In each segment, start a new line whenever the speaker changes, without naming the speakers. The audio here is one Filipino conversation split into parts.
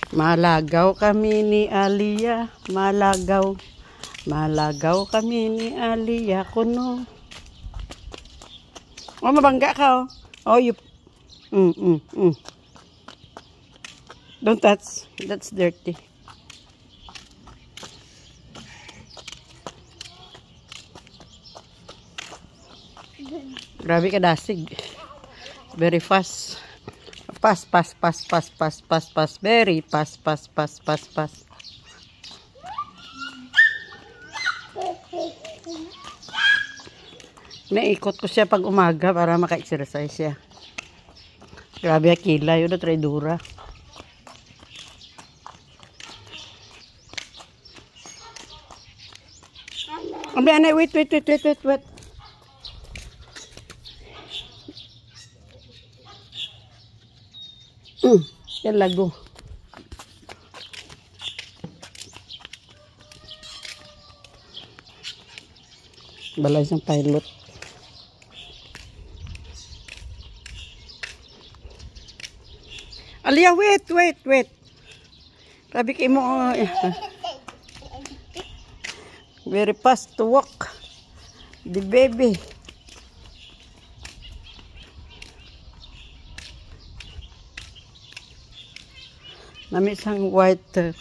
Malagaw kami ni Aliyah, malagaw. Malagaw kami ni Aliyah kuno. Oh, mabangga ka oh. Oh, you. Don't touch. That's dirty. Grabe ka dasig. Very fast. Pas. Very pas. Naikot ko siya pag umaga para maka-exercise siya. Grabe akila. Yun na traidura. Ambi, anay, wait. Yan lago. Balay siyang pilot. Aliyah, wait. Sabi kayo mo, very fast to walk. The baby. Nami isang white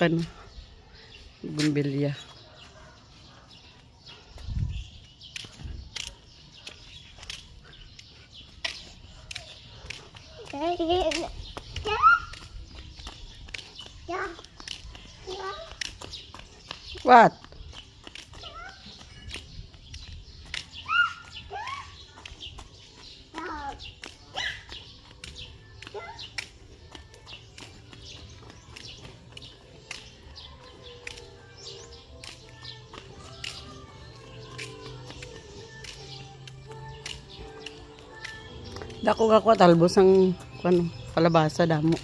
bumbilya. What? Dako ka ko talbos ang palabasa damo.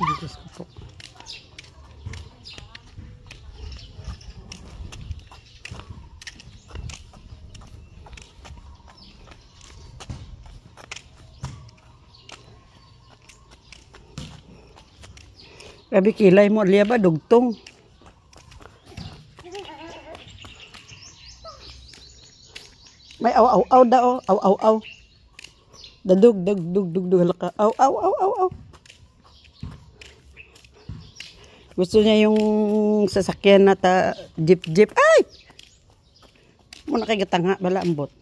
Diyos ko po. Grabe kilay mo, Aliyah ba? Dugtong. May aw daw. Aw. Dadug. Halaka. Aw. Gusto niya yung sasakyan na jeep. Ay! Muna kay gatanga, bala ambot.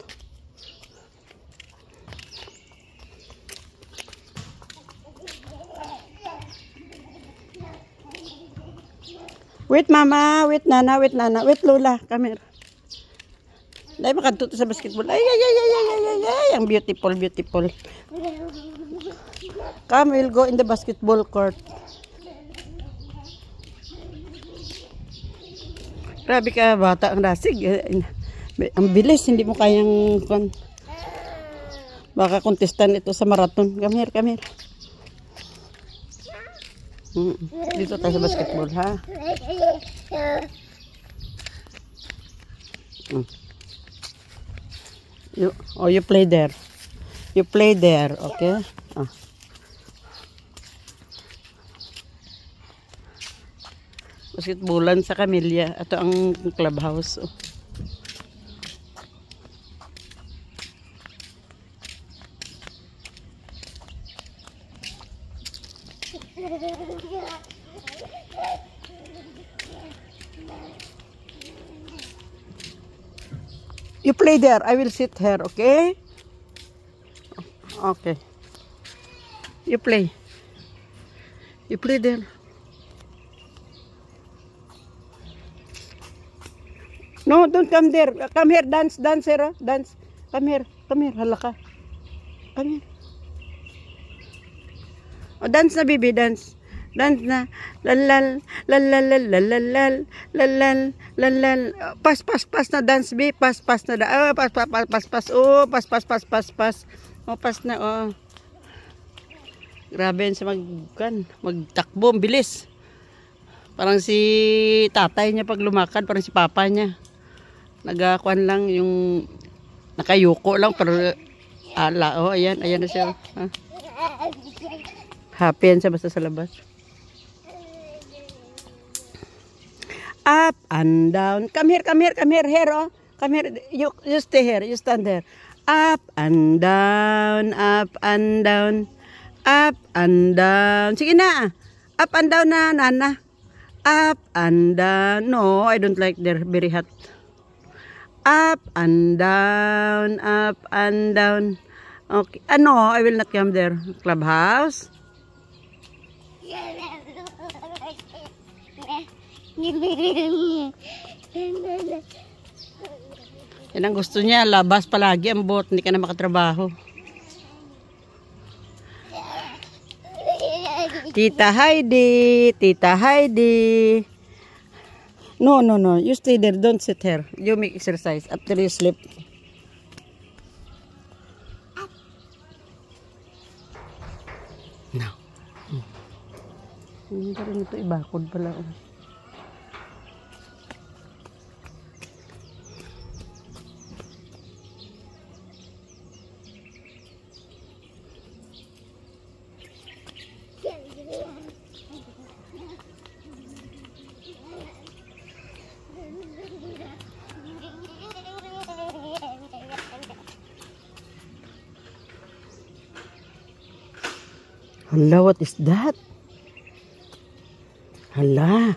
Wait mama, wait nana, wait lola, come here. Dahil makadto sa basketball. Ay, ang beautiful. Come, we'll go in the basketball court. Grabe ka bata ang dasig. Ang bilis, hindi mo kayang baka kontestan ito sa marathon. Come here. Dito tayo sa basketball, ha? You play there. Okay? Basketballan sa Camellia. Ito ang clubhouse. You play there. I will sit here, okay? Okay. You play there. No, don't come there. Come here, dance here, dance. Come here, halaka. Come here. Oh, dance na, baby, dance. Dance na. Lalal. Pas na dance, baby. Pas na. Pas. Oh, pas. Oh, pas na, oh. Grabe yan sa magtakbo. Bilis. Parang si tatay niya pag lumakad, parang si papa niya. Nagakuan lang yung nakayuko lang pero oh ayan na siya. Ha? Happy yan siya basta sa labas. Up and down. Come here here oh. Come here. You stay here. You stand there. Up and down, up and down. Up and down. Sige na. Up and down na, Nana. Up and down. No, I don't like they're very hot. Up and down, up and down. Okay. No, I will not come there. Clubhouse. Yan ang gusto niya. Labas palagi ang bot. Hindi ka na makatrabaho. Tita Heidi. Tita Heidi. No. You stay there. Don't sit here. You make exercise after you sleep. No. Hindi pa rin ito. Ibakod pala. Hala, what is that? Hala.